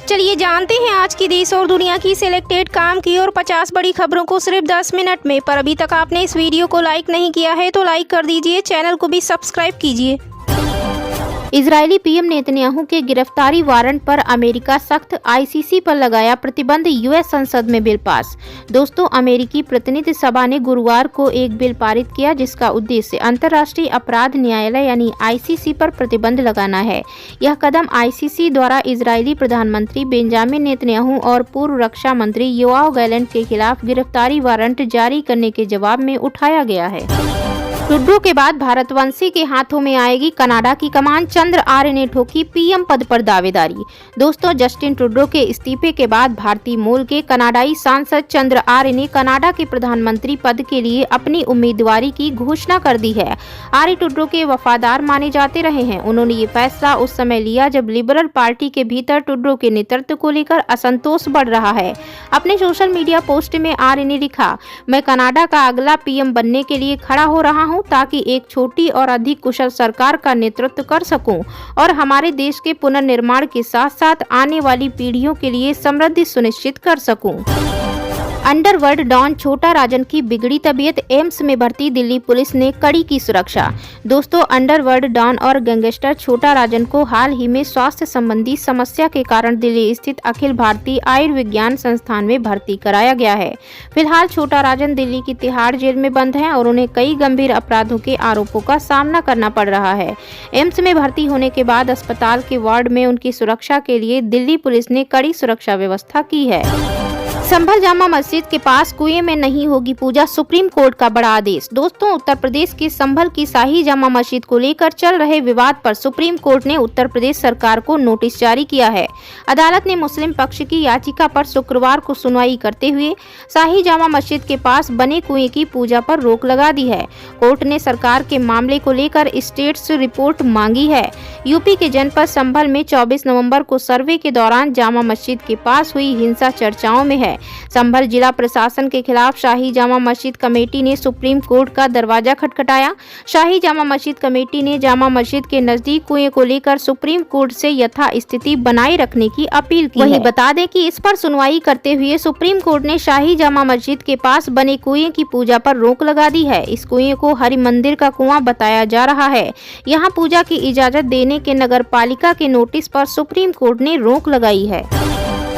चलिए जानते हैं आज की देश और दुनिया की सिलेक्टेड काम की और 50 बड़ी खबरों को सिर्फ 10 मिनट में। पर अभी तक आपने इस वीडियो को लाइक नहीं किया है तो लाइक कर दीजिए, चैनल को भी सब्सक्राइब कीजिए। इजरायली पीएम नेतन्याहू के गिरफ्तारी वारंट पर अमेरिका सख्त, आईसीसी पर लगाया प्रतिबंध, यूएस संसद में बिल पास। दोस्तों, अमेरिकी प्रतिनिधि सभा ने गुरुवार को एक बिल पारित किया जिसका उद्देश्य अंतर्राष्ट्रीय अपराध न्यायालय यानी आईसीसी पर प्रतिबंध लगाना है। यह कदम आईसीसी द्वारा इजरायली प्रधानमंत्री बेंजामिन नेतन्याहू और पूर्व रक्षा मंत्री योआव गैलेंट के खिलाफ गिरफ्तारी वारंट जारी करने के जवाब में उठाया गया है। ट्रूडो के बाद भारतवंशी के हाथों में आएगी कनाडा की कमान, चंद्र आर्य ने ठोकी पीएम पद पर दावेदारी। दोस्तों, जस्टिन ट्रूडो के इस्तीफे के बाद भारतीय मूल के कनाडाई सांसद चंद्र आर्य ने कनाडा के प्रधानमंत्री पद के लिए अपनी उम्मीदवारी की घोषणा कर दी है। आर्य ट्रूडो के वफादार माने जाते रहे हैं। उन्होंने ये फैसला उस समय लिया जब लिबरल पार्टी के भीतर ट्रूडो के नेतृत्व को लेकर असंतोष बढ़ रहा है। अपने सोशल मीडिया पोस्ट में आर्य ने लिखा, मैं कनाडा का अगला पीएम बनने के लिए खड़ा हो रहा हूं ताकि एक छोटी और अधिक कुशल सरकार का नेतृत्व कर सकूं और हमारे देश के पुनर्निर्माण के साथ साथ आने वाली पीढ़ियों के लिए समृद्धि सुनिश्चित कर सकूं। अंडरवर्ल्ड डॉन छोटा राजन की बिगड़ी तबीयत, एम्स में भर्ती, दिल्ली पुलिस ने कड़ी की सुरक्षा। दोस्तों, अंडरवर्ल्ड डॉन और गैंगस्टर छोटा राजन को हाल ही में स्वास्थ्य संबंधी समस्या के कारण दिल्ली स्थित अखिल भारतीय आयुर्विज्ञान संस्थान में भर्ती कराया गया है। फिलहाल छोटा राजन दिल्ली की तिहाड़ जेल में बंद है और उन्हें कई गंभीर अपराधों के आरोपों का सामना करना पड़ रहा है। एम्स में भर्ती होने के बाद अस्पताल के वार्ड में उनकी सुरक्षा के लिए दिल्ली पुलिस ने कड़ी सुरक्षा व्यवस्था की है। संभल जामा मस्जिद के पास कुएं में नहीं होगी पूजा, सुप्रीम कोर्ट का बड़ा आदेश। दोस्तों, उत्तर प्रदेश के संभल की शाही जामा मस्जिद को लेकर चल रहे विवाद पर सुप्रीम कोर्ट ने उत्तर प्रदेश सरकार को नोटिस जारी किया है। अदालत ने मुस्लिम पक्ष की याचिका पर शुक्रवार को सुनवाई करते हुए शाही जामा मस्जिद के पास बने कुएं की पूजा पर रोक लगा दी है। कोर्ट ने सरकार के मामले को लेकर स्टेटस रिपोर्ट मांगी है। यूपी के जनपद संभल में 24 नवंबर को सर्वे के दौरान जामा मस्जिद के पास हुई हिंसा चर्चाओं में है। संभल जिला प्रशासन के खिलाफ शाही जामा मस्जिद कमेटी ने सुप्रीम कोर्ट का दरवाजा खटखटाया। शाही जामा मस्जिद कमेटी ने जामा मस्जिद के नजदीक कुएं को लेकर सुप्रीम कोर्ट से यथास्थिति बनाए रखने की अपील की है। बता दें कि इस पर सुनवाई करते हुए सुप्रीम कोर्ट ने शाही जामा मस्जिद के पास बने कुएं की पूजा पर रोक लगा दी है। इस कुएं को हरि मंदिर का कुआं बताया जा रहा है। यहाँ पूजा की इजाजत देने के नगर पालिका के नोटिस पर सुप्रीम कोर्ट ने रोक लगाई है।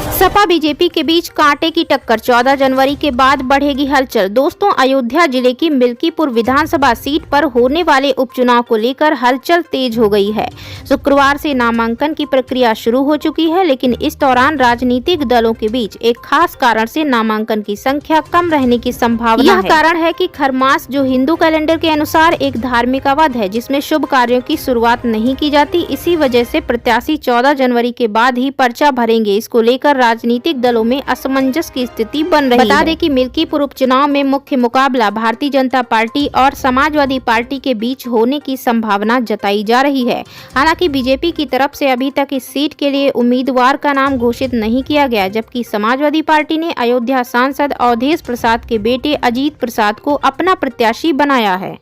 सपा बीजेपी के बीच कांटे की टक्कर, 14 जनवरी के बाद बढ़ेगी हलचल। दोस्तों, अयोध्या जिले की मिल्कीपुर विधानसभा सीट पर होने वाले उपचुनाव को लेकर हलचल तेज हो गई है। शुक्रवार से नामांकन की प्रक्रिया शुरू हो चुकी है, लेकिन इस दौरान राजनीतिक दलों के बीच एक खास कारण से नामांकन की संख्या कम रहने की संभावना है। यह कारण है कि खरमास, जो हिंदू कैलेंडर के अनुसार एक धार्मिक अवध है जिसमें शुभ कार्यों की शुरुआत नहीं की जाती। इसी वजह से प्रत्याशी 14 जनवरी के बाद ही पर्चा भरेंगे। इसको लेकर राजनीतिक दलों में असमंजस की स्थिति बन रही है। बता दें कि मिल्कीपुर उपचुनाव में मुख्य मुकाबला भारतीय जनता पार्टी और समाजवादी पार्टी के बीच होने की संभावना जताई जा रही है। हालांकि बीजेपी की तरफ से अभी तक इस सीट के लिए उम्मीदवार का नाम घोषित नहीं किया गया, जबकि समाजवादी पार्टी ने अयोध्या सांसद अवधेश प्रसाद के बेटे अजीत प्रसाद को अपना प्रत्याशी बनाया है।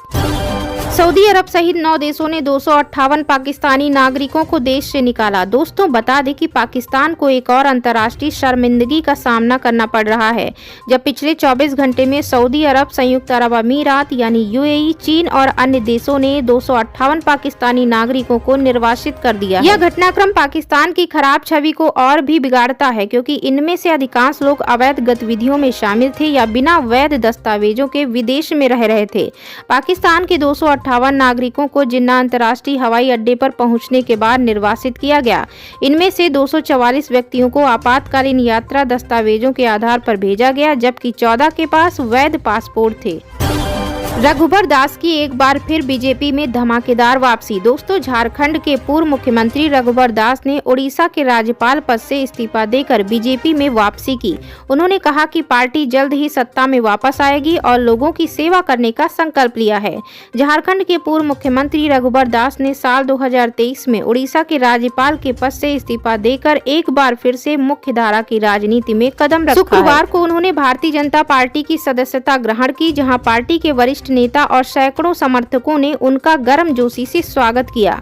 सऊदी अरब सहित 9 देशों ने 258 पाकिस्तानी नागरिकों को देश से निकाला। दोस्तों, बता दें कि पाकिस्तान को एक और अंतर्राष्ट्रीय शर्मिंदगी का सामना करना पड़ रहा है, जब पिछले 24 घंटे में सऊदी अरब, संयुक्त अरब अमीरात यानी यूएई, चीन और अन्य देशों ने 258 पाकिस्तानी नागरिकों को निर्वासित कर दिया। यह घटनाक्रम पाकिस्तान की खराब छवि को और भी बिगाड़ता है, क्योंकि इनमें से अधिकांश लोग अवैध गतिविधियों में शामिल थे या बिना वैध दस्तावेजों के विदेश में रह रहे थे। पाकिस्तान के 258 नागरिकों को जिन्ना अंतर्राष्ट्रीय हवाई अड्डे पर पहुंचने के बाद निर्वासित किया गया। इनमें से 244 व्यक्तियों को आपातकालीन यात्रा दस्तावेजों के आधार पर भेजा गया, जबकि 14 के पास वैध पासपोर्ट थे। रघुबर दास की एक बार फिर बीजेपी में धमाकेदार वापसी। दोस्तों, झारखंड के पूर्व मुख्यमंत्री रघुबर दास ने ओडिशा के राज्यपाल पद से इस्तीफा देकर बीजेपी में वापसी की। उन्होंने कहा कि पार्टी जल्द ही सत्ता में वापस आएगी और लोगों की सेवा करने का संकल्प लिया है। झारखंड के पूर्व मुख्यमंत्री रघुबर दास ने साल 2023 में ओडिशा के राज्यपाल के पद से इस्तीफा देकर एक बार फिर से मुख्य धारा की राजनीति में कदम रखा। शुक्रवार को उन्होंने भारतीय जनता पार्टी की सदस्यता ग्रहण की, जहाँ पार्टी के वरिष्ठ नेता और सैकड़ों समर्थकों ने उनका गर्मजोशी से स्वागत किया।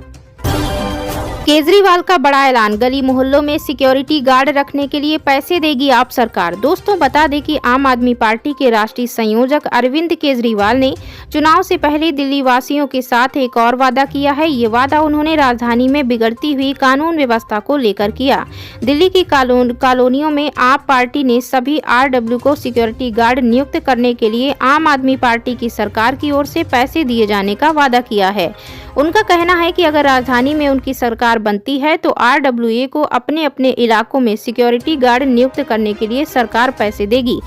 केजरीवाल का बड़ा ऐलान, गली मोहल्लों में सिक्योरिटी गार्ड रखने के लिए पैसे देगी आप सरकार। दोस्तों बता दें कि आम आदमी पार्टी के राष्ट्रीय संयोजक अरविंद केजरीवाल ने चुनाव से पहले दिल्ली वासियों के साथ एक और वादा किया है। ये वादा उन्होंने राजधानी में बिगड़ती हुई कानून व्यवस्था को लेकर किया। दिल्ली की कॉलोनियों में आप पार्टी ने सभी RW को सिक्योरिटी गार्ड नियुक्त करने के लिए आम आदमी पार्टी की सरकार की ओर से पैसे दिए जाने का वादा किया है। उनका कहना है कि अगर राजधानी में उनकी सरकार बनती है तो RWA को अपने अपने इलाकों में सिक्योरिटी गार्ड नियुक्त करने के लिए सरकार पैसे देगी।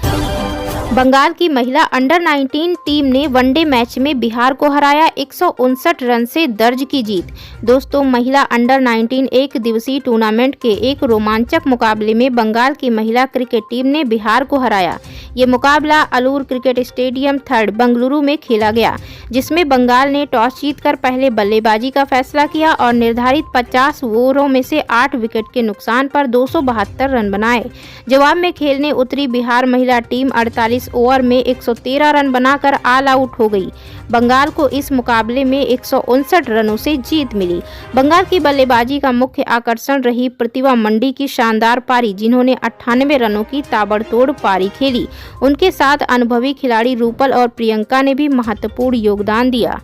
बंगाल की महिला अंडर-19 टीम ने वनडे मैच में बिहार को हराया, 159 रन से दर्ज की जीत। दोस्तों महिला अंडर-19 एक दिवसीय टूर्नामेंट के एक रोमांचक मुकाबले में बंगाल की महिला क्रिकेट टीम ने बिहार को हराया। ये मुकाबला अलूर क्रिकेट स्टेडियम 3 बंगलुरु में खेला गया, जिसमें बंगाल ने टॉस जीतकर पहले बल्लेबाजी का फैसला किया और निर्धारित 50 ओवरों में से 8 विकेट के नुकसान पर 272 रन बनाए। जवाब में खेलने उतरी बिहार महिला टीम 48 ओवर में 113 रन बनाकर ऑल आउट हो गई। बंगाल को इस मुकाबले में 159 रनों से जीत मिली। बंगाल की बल्लेबाजी का मुख्य आकर्षण रही प्रतिभा मंडी की शानदार पारी, जिन्होंने 98 रनों की ताबड़तोड़ पारी खेली। उनके साथ अनुभवी खिलाड़ी रूपल और प्रियंका ने भी महत्वपूर्ण योगदान दिया।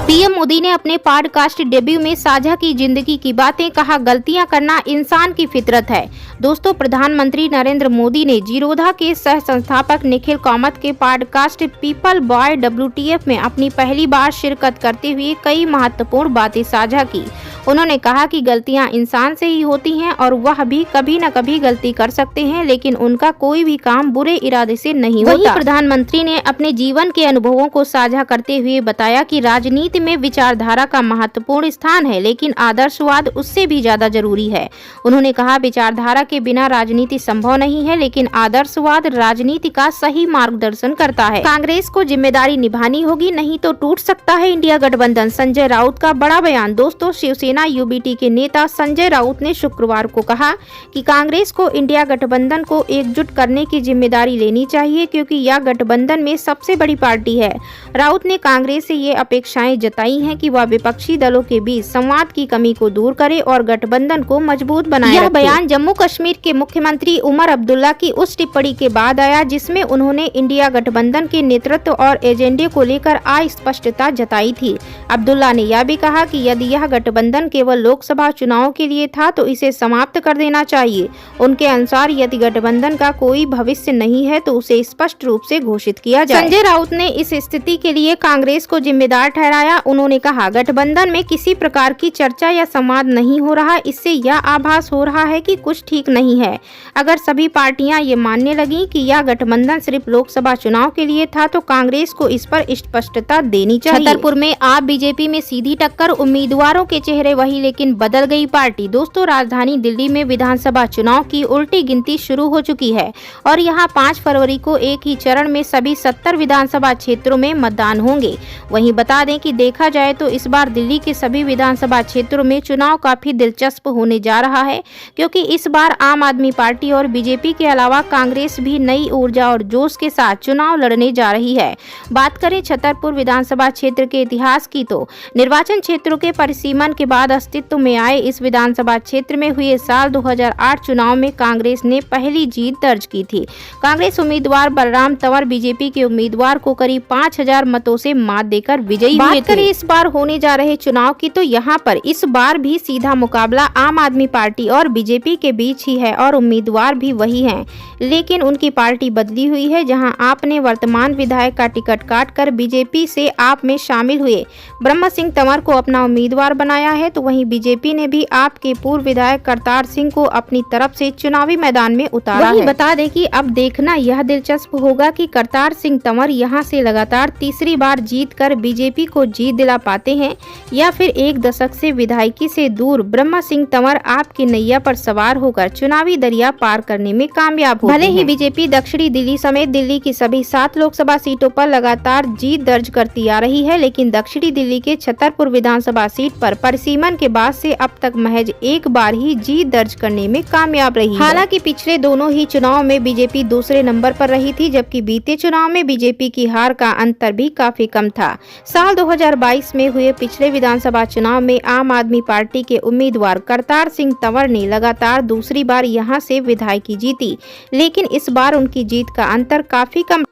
पीएम मोदी ने अपने पॉडकास्ट डेब्यू में साझा की जिंदगी की बातें, कहा गलतियां करना इंसान की फितरत है। दोस्तों प्रधानमंत्री नरेंद्र मोदी ने जीरोधा के सह संस्थापक निखिल कामत के पॉडकास्ट पीपल बॉय WTF में अपनी पहली बार शिरकत करते हुए कई महत्वपूर्ण बातें साझा की। उन्होंने कहा कि गलतियां इंसान से ही होती हैं और वह भी कभी न कभी गलती कर सकते हैं, लेकिन उनका कोई भी काम बुरे इरादे से नहीं होता। वहीं प्रधानमंत्री ने अपने जीवन के अनुभवों को साझा करते हुए बताया कि राजनीति में विचारधारा का महत्वपूर्ण स्थान है, लेकिन आदर्शवाद उससे भी ज्यादा जरूरी है। उन्होंने कहा विचारधारा के बिना राजनीति संभव नहीं है, लेकिन आदर्शवाद राजनीति का सही मार्गदर्शन करता है। कांग्रेस को जिम्मेदारी निभानी होगी, नहीं तो टूट सकता है इंडिया गठबंधन। संजय राउत का बड़ा बयान। दोस्तों शिवसेना UBT के नेता संजय राउत ने शुक्रवार को कहा कि कांग्रेस को इंडिया गठबंधन को एकजुट करने की जिम्मेदारी लेनी चाहिए, क्योंकि यह गठबंधन में सबसे बड़ी पार्टी है। राउत ने कांग्रेस से ये अपेक्षाएं जताई हैं कि वह विपक्षी दलों के बीच संवाद की कमी को दूर करे और गठबंधन को मजबूत बनाए। यह बयान जम्मू कश्मीर के मुख्यमंत्री उमर अब्दुल्ला की उस टिप्पणी के बाद आया जिसमें उन्होंने इंडिया गठबंधन के नेतृत्व और एजेंडे को लेकर अस्पष्टता जताई थी। अब्दुल्ला ने यह भी कहा कि यदि यह गठबंधन केवल लोकसभा चुनाव के लिए था तो इसे समाप्त कर देना चाहिए। उनके अनुसार यदि गठबंधन का कोई भविष्य नहीं है तो उसे स्पष्ट रूप से घोषित किया जाए। संजय राउत ने इस स्थिति के लिए कांग्रेस को जिम्मेदार ठहराया। उन्होंने कहा गठबंधन में किसी प्रकार की चर्चा या संवाद नहीं हो रहा, इससे यह आभास हो रहा है कि कुछ ठीक नहीं है। अगर सभी पार्टियां ये मानने लगी कि यह गठबंधन सिर्फ लोकसभा चुनाव के लिए था तो कांग्रेस को इस पर स्पष्टता देनी चाहिए। छतरपुर में आप बीजेपी में सीधी टक्कर, उम्मीदवारों के चेहरे वही लेकिन बदल गई पार्टी। दोस्तों राजधानी दिल्ली में विधानसभा चुनाव की उल्टी गिनती शुरू हो चुकी है और यहां 5 फरवरी को एक ही चरण में सभी 70 विधानसभा क्षेत्रों में मतदान होंगे। वहीं बता दें कि देखा जाए तो इस बार दिल्ली के सभी विधानसभा क्षेत्रों में चुनाव काफी दिलचस्प होने जा रहा है, क्योंकि इस बार आम आदमी पार्टी और बीजेपी के अलावा कांग्रेस भी नई ऊर्जा और जोश के साथ चुनाव लड़ने जा रही है। बात करें छतरपुर विधानसभा क्षेत्र के इतिहास की तो निर्वाचन क्षेत्रों के परिसीमन के बाद अस्तित्व में आए इस विधानसभा क्षेत्र में हुए साल 2008 चुनाव में कांग्रेस ने पहली जीत दर्ज की थी। कांग्रेस उम्मीदवार बलराम तंवर बीजेपी के उम्मीदवार को करीब 5000 मतों से मात देकर विजयी हुए थे। बात करें इस बार होने जा रहे चुनाव की तो यहाँ पर इस बार भी सीधा मुकाबला आम आदमी पार्टी और बीजेपी के बीच ही है और उम्मीदवार भी वही हैं, लेकिन उनकी पार्टी बदली हुई है। जहां आप ने वर्तमान विधायक का टिकट काटकर बीजेपी से आप में शामिल हुए ब्रह्म सिंह तंवर को अपना उम्मीदवार बनाया है, तो वहीं बीजेपी ने भी आपके पूर्व विधायक करतार सिंह को अपनी तरफ से चुनावी मैदान में उतारा है। बता दें कि अब देखना यह दिलचस्प होगा कि करतार सिंह तंवर यहां से लगातार तीसरी बार जीतकर बीजेपी को जीत दिला पाते हैं या फिर एक दशक से विधायकी से दूर ब्रह्म सिंह तंवर आपकी नैया पर सवार होकर चुनावी दरिया पार करने में कामयाब होते हैं। भले ही बीजेपी दक्षिणी दिल्ली समेत दिल्ली की सभी 7 लोकसभा सीटों पर लगातार जीत दर्ज करती आ रही है, लेकिन दक्षिणी दिल्ली के छतरपुर विधानसभा सीट पर परिसीमन के बाद से अब तक महज एक बार ही जीत दर्ज करने में कामयाब रही है। हालांकि पिछले दोनों ही चुनाव में बीजेपी दूसरे नंबर पर रही थी, जबकि बीते चुनाव में बीजेपी की हार का अंतर भी काफी कम था। साल 2022 में हुए पिछले विधानसभा चुनाव में आम आदमी पार्टी के उम्मीदवार करतार सिंह तंवर ने लगातार दूसरी बार यहां से विधायकी जीती, लेकिन इस बार उनकी जीत का अंतर काफी कम